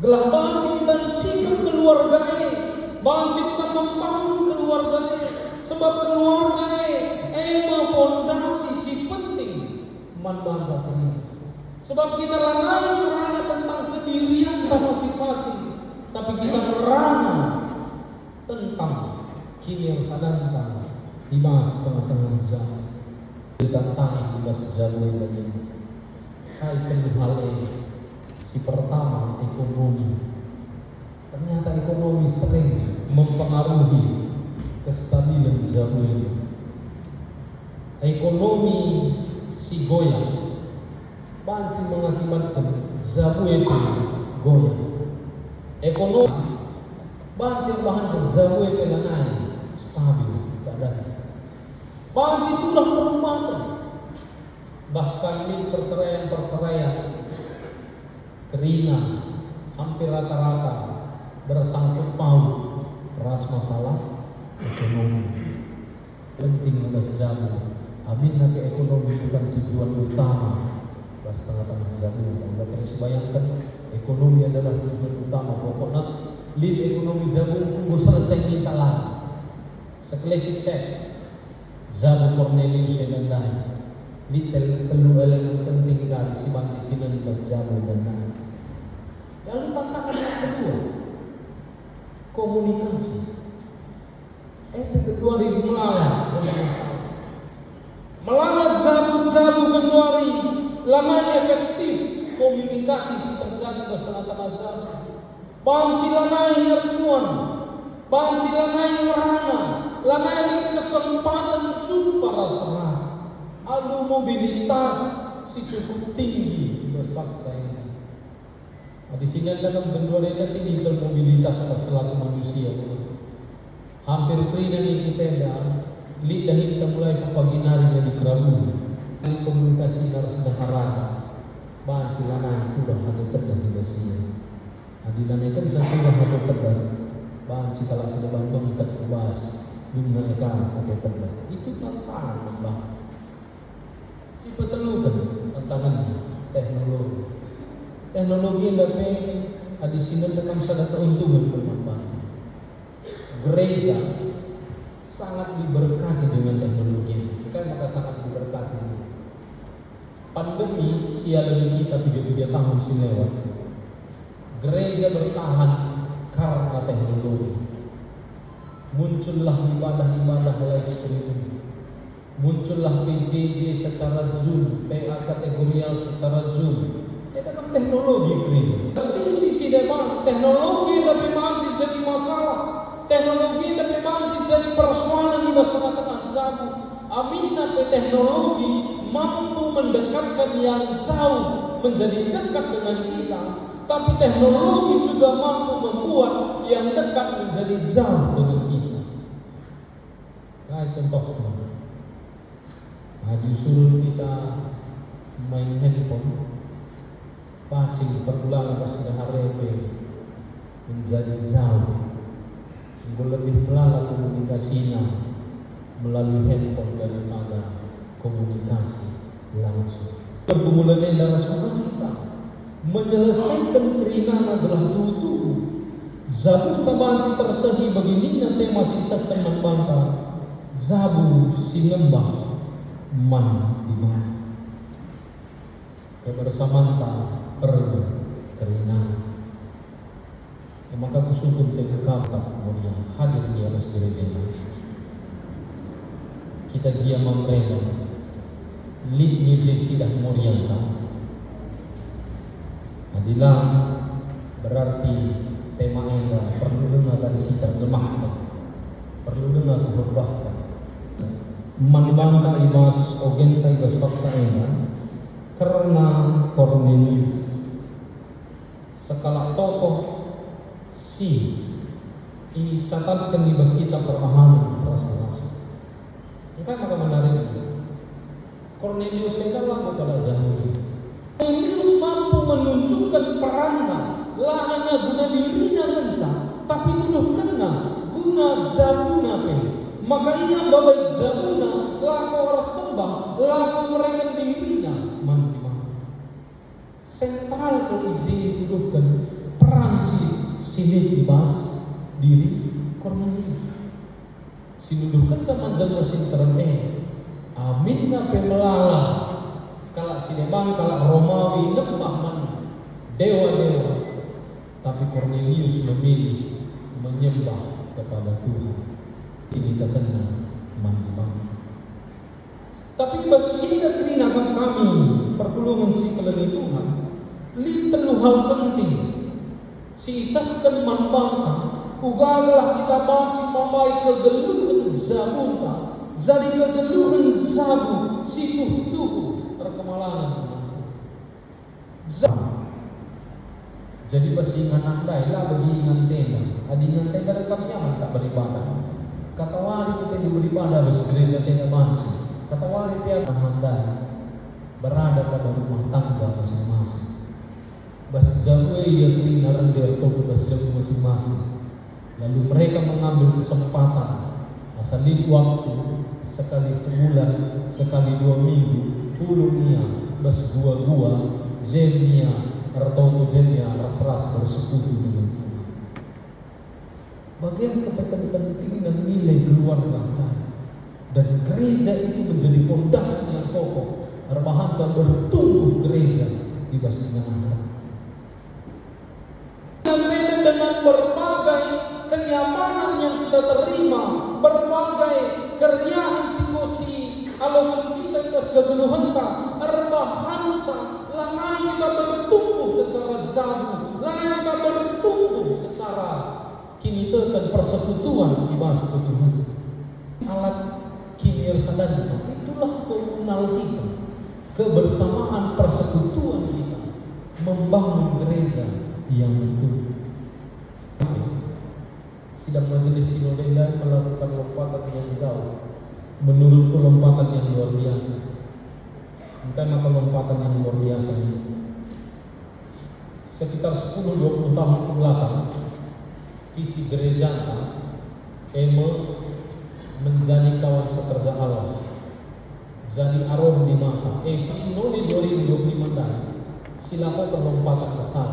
Gelah banci kita cikap keluarganya, banci kita membangun keluarganya, sebab keluarganya emang fondasi si penting manbangga ini. Sebab kita lanai merana tentang kedirian masing-masing, tapi kita merana tentang kini yang sadangkan di masa tengah-tengah zaman. Ditantang di masa zaman ini. Hai penuhale si pertama ekonomi. Ternyata ekonomi sering mempengaruhi kestabilan zaman ini. Ekonomi si goyang, banci mengakibatkan zaman itu goyang. Ekonomi banci bahan zaman itu naik stabil keadaan. Banci sudah perumahan. Bahkan di perceraian kerina hampir rata-rata bersangkut paut ras masalah ekonomi. Penting udah zaman. Amin nanti ekonomi bukan tujuan utama. Ras tengah-tengah zaman. Anda terus bayangkan ekonomi adalah tujuan utama. Pokoknya lead ekonomi zaman tunggu selesai kita lah. Sekelesi cek Zabu Cornelius dan lain. Litel perlu elemen penting dari si banci sinan bas Zabu dan lain. Lalu tantangan yang kedua, komunikasi. Kedua hari melalat Zabu kedua lamanya efektif komunikasi si terjadi bas tengah-tengah Zabu. Banci lanai erkuan, banci lanai warana, lanai kesempatan jumpa ras-ras. Alu mobilitas si cukup tinggi bangsa ini. Nah, di sini dalam bendua ini tinggi mobilitas selaku manusia. Hampir kerina ini kita lidah kita mulai pagi hari di kerabu. Komunikasi harus sederhana. Banci lanai udah ada terdah di sini. Adilan itu satu orang atau terbang, bahan si kalah sudah bangun ikat kubas, dunia ikan atau terbang. Itu tantangan bah. Si petelukan tantangan teknologi. Teknologi yang dapat adisinan dalam sadar keuntungan bermanfaat. Gereja sangat diberkati dengan teknologi. Kan maka sangat diberkati. Pandemi sialan kita video-video tahun si lewat. Gereja bertahan karena teknologi. Muncullah ibadah-ibadah live streaming. Muncullah PJJ secara Zoom, PA kategorial secara Zoom. Dalam teknologi gereja. Sisi memang teknologi lebih masih jadi masalah. Teknologi lebih masih jadi persoalan di tengah-tengah zaman. Amin sampai teknologi mampu mendekatkan yang jauh menjadi dekat dengan kita. Tapi teknologi juga mampu membuat yang dekat menjadi jauh dengan kita. Nah, contohnya, disuruh kita main handphone, pacing perbulan pas hari menjadi jauh. Lebih melalui komunikasinya melalui handphone daripada komunikasi langsung. Pergumulan dalam sekolah kita menyelesaikan keringanan dalam tubuh. Zabu tabanci tersehi begini nanti masih sistem membangka. Zabu sinembah man di mana. Kebersamaan perlu keringanan. Maka kusukun tegakkan mulia hadir di atas gereja. Kita dia memreda lidnya jesidah mulia kan. Adilah berarti tema yang perlu dengar dari si terjemahkan, perlu dengar berbahkan. Manbangka ibas ogenta ibas paksa karena Cornelius sekala tokoh si dicatatkan di bas kita permahan rasa-rasa. Engkau maka menarik Cornelius itu adalah kepala Zahudi. Cornelius mampu menunjukkan perannya, lah hanya guna dirinya mentah, tapi tuduh kena guna Zabuna pe. Maka ia babai Zabuna, laku orang sembah, laku mereka dirinya. Sentral kalau izin dituduhkan peran Sinuduhkan zaman zaman sinterme. Aminna pemelala. Kalau sinemang kalau Romawi lembah man dewa-dewa. Tapi Cornelius memilih menyembah kepada Tuhan. Ini terkena manbang. Tapi basina trina kami pertolongan si keleni Tuhan. Telu hal penting. Sisahkan manbangka. Ugagalah kita masih mamai kegeluhan zabuta. Jadi kegeluhan zabu situ tuhu terkemalangan. Jadi pasingan andai lah beringan tenda. Adingan tenda rekam nyaman tak beribadah. Kata wali kita di beribadah bes gereja tenda masih. Kata wali dia andai berada pada rumah tangga masing-masing. Bas jauh ia terina rendah atau bas jauh masing-masing. Lalu mereka mengambil kesempatan asalin waktu sekali sebulan, sekali 2 minggu, pulungnya bas gua-gua, zemnya atau tujuannya ras-ras bersekutu dengan Tuhan. Bagian kepentingan nilai keluarga dan gereja itu menjadi fondasi yang kokoh. Bahasa bertumbuh gereja di basisnya Anda. Dengan berbagai kenyamanan yang kita terima, berbagai keriaan situasi, kalau kita kegeluhan arbahansa, langai kita bertumbuh secara zamu, langai kita bertumbuh secara kini tekan persekutuan di bahasa Tuhan. Alat kini sadar itulah komunal kita, kebersamaan persekutuan kita, membangun gereja yang utuh. Sidang majelis sinode melakukan lompatan yang jauh, menurutku lompatan yang luar biasa. Bukan maka lompatan yang luar biasa ini. Sekitar 10-20 tahun ke belakang, visi gereja emo menjadi kawan sekerja Allah, jadi arom di mata. Sinode 2025 dan silakan lompatan besar,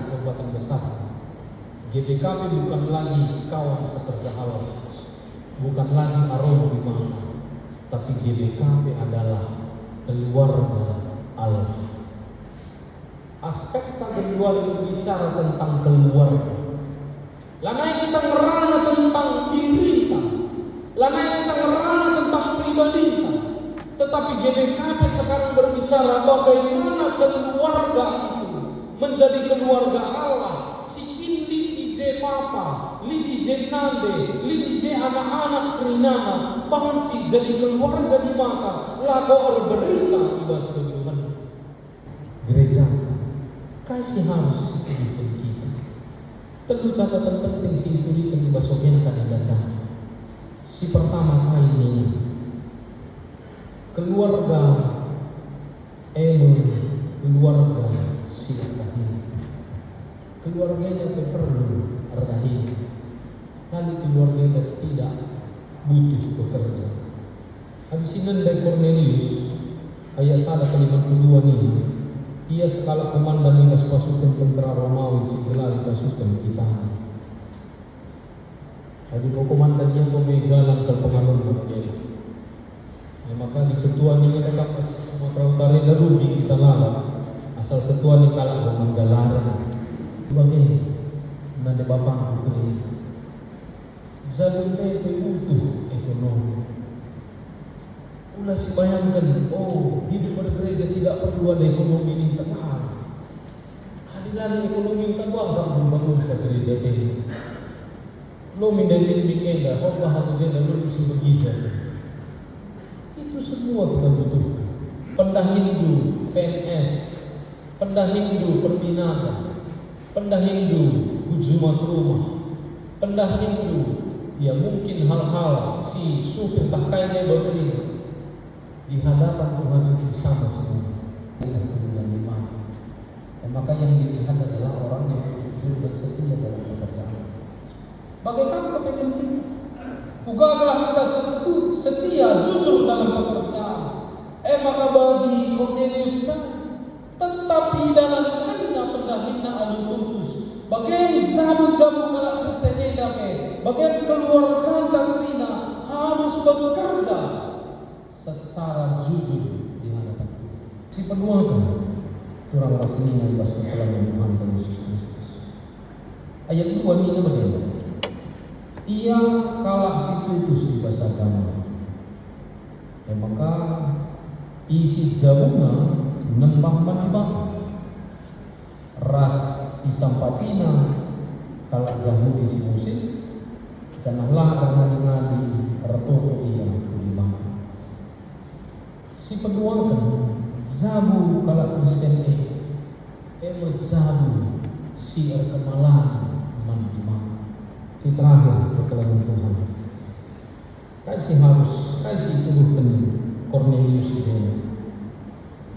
lompatan besar. GBKP bukan lagi kawan sekerja Allah, bukan lagi arom di mata, tapi GBKP adalah keluarga Allah. Aspek keluarga berbicara tentang keluarga. Lanai kita ngerana tentang diri kita, lanai kita ngerana tentang pribadi kita. Tetapi GBKP sekarang berbicara bagaimana keluarga itu menjadi keluarga Allah. Papa, lidi je nande, lidi je anak-anak kerinana, panci jadi keluarga di mata, lago berita di bahasa Tuhan. Gereja, kasih harus diberikan kita. Tentu catatan penting si diberikan di bahasa yang akan datang. Si pertama kali ini, keluarga keluarga si kahim. Keluarganya perlu rahim. Kali keluarganya tidak butuh bekerja. Habis ini dari Cornelius ayat 1:52 ini, ia sekala komandan lintas pasukan tentara Romawi segala pasukan kita. Jadi komandan yang memegang ke pengaruh dia. Maka di ketua ini ada kapas Sumatera Utara lalu di kita lalat. Asal ketua ini kalah menggalaran. Bagi nade bapak putri zabunte utuh ekonomi. Ulah si bayangkan, hidup bergereja tidak perlu ada ekonomi ini tepat. Hadiran ekonomi tak bangun sa gereja ini. Lo mindalin mikenda, bahatu jeda lo bisa begitu. Itu semua kita butuhkan. Pendah Hindu, PNS, pendah Hindu, Perminata, pendah Hindu, Ujumat rumah, pendah Hindu, ya mungkin hal-hal si supir pakainya berterima di hadapan Tuhan itu sama semua. Dan maka yang dilihat adalah orang yang jujur dan setia dalam pekerjaan. Bagaimana kepentingan kita? Bukankah kita setia, jujur dalam pekerjaan? Maka bagi Cornelius kan, tetapi dalam kena pendahina adu tutus. Bagian sahabat jamu malah Kristen dame, bagian keluarga dan Trina, bekerja secara jujur di hadapan Tuhan. Si penuakan kurang rasanya ibas keterangan Tuhan Yesus Kristus. Ayat 2 ini begini. Ia kalak si putus di bahasa agama. Maka isi zabunga nembang manibang ras isampatina kalak Yahudi si musim janganlah ngadi-ngadi retoto iya kulimang si penuakan zabu kalak Kristen emot zabu si erkemalan manibang si terakhir kekelangan Tuhan kasih harus kasih tubuhkan Cornelius ini.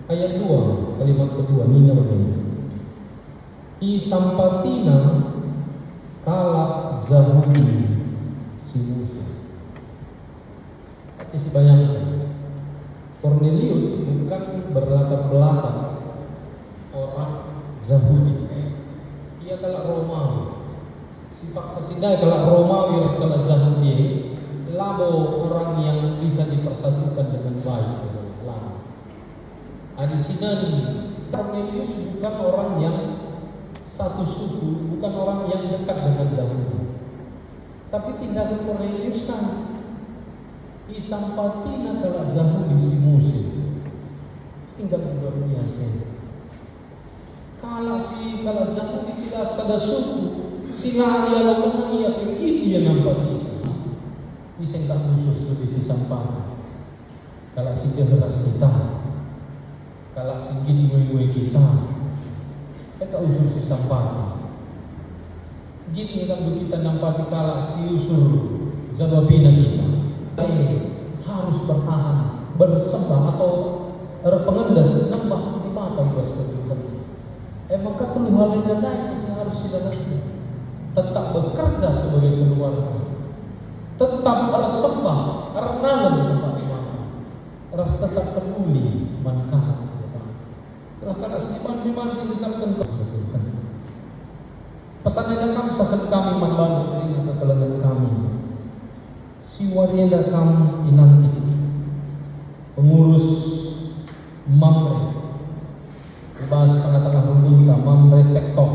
Ayat 2 kalimat kedua Nina begini. Isampatina kalak Zahudi si Musa. Tapi bayangkan Cornelius bukan berlatar belakang orang Zahudi. Ia kalak Romawi. Si paksa sidai kalak Romawi harus kalak Zahudi. Labo orang yang bisa dipersatukan dengan baik dengan Islam. Di sini Cornelius bukan orang yang satu suku, bukan orang yang dekat dengan Yahudi. Tapi tindakan Cornelius kan isampatina kalau Yahudi si musuh. Tinggal luar biasa. Kalau Yahudi sila sada suku, sila ia lakukan ia pikir dia nampak bisa tak khusus lebih si sampah. Kalau si deras kita, kalau si gini kita, kita usul si sampah. Gini kan kita nampak kalau si usul jawabina kita. Harus bertahan, bersembah atau pengendas nambah di mata bos kita. Maka keluhan yang naik harus dilalui. Tetap bekerja sebagai keluarga. Tetap bersembah karena lebih ras tetap peduli manfaat sebab ras tak sesipan memang diucapkan pesan yang kami sakit kami membantu ini kekalahan kami si waria kami inanti pengurus Mamre bahas tengah-tengah rumput Mamre sektor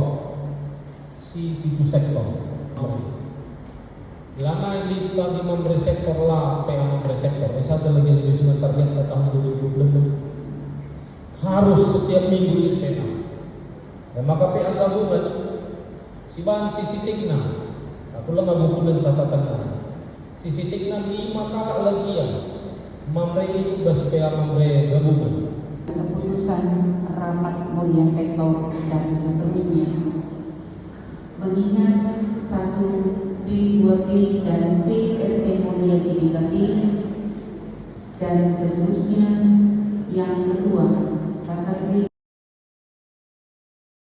si itu sektor lama ini kita di memberi sektor lah, PA memberi sektor. Misalnya lagi di sini target ke tahun 2020 harus setiap minggu di PA. Dan maka PA gabungan si bahan sisi tikna. Aku lah ngabukulan catatan sisi tikna 5 kakak lagi ya. Memberi itu bas PA memberi gabungan. Keputusan rapat mulia sektor dan seterusnya. Mengingat 1 P2P dan PRT mulia di BKP dan seterusnya. Yang kedua, kategori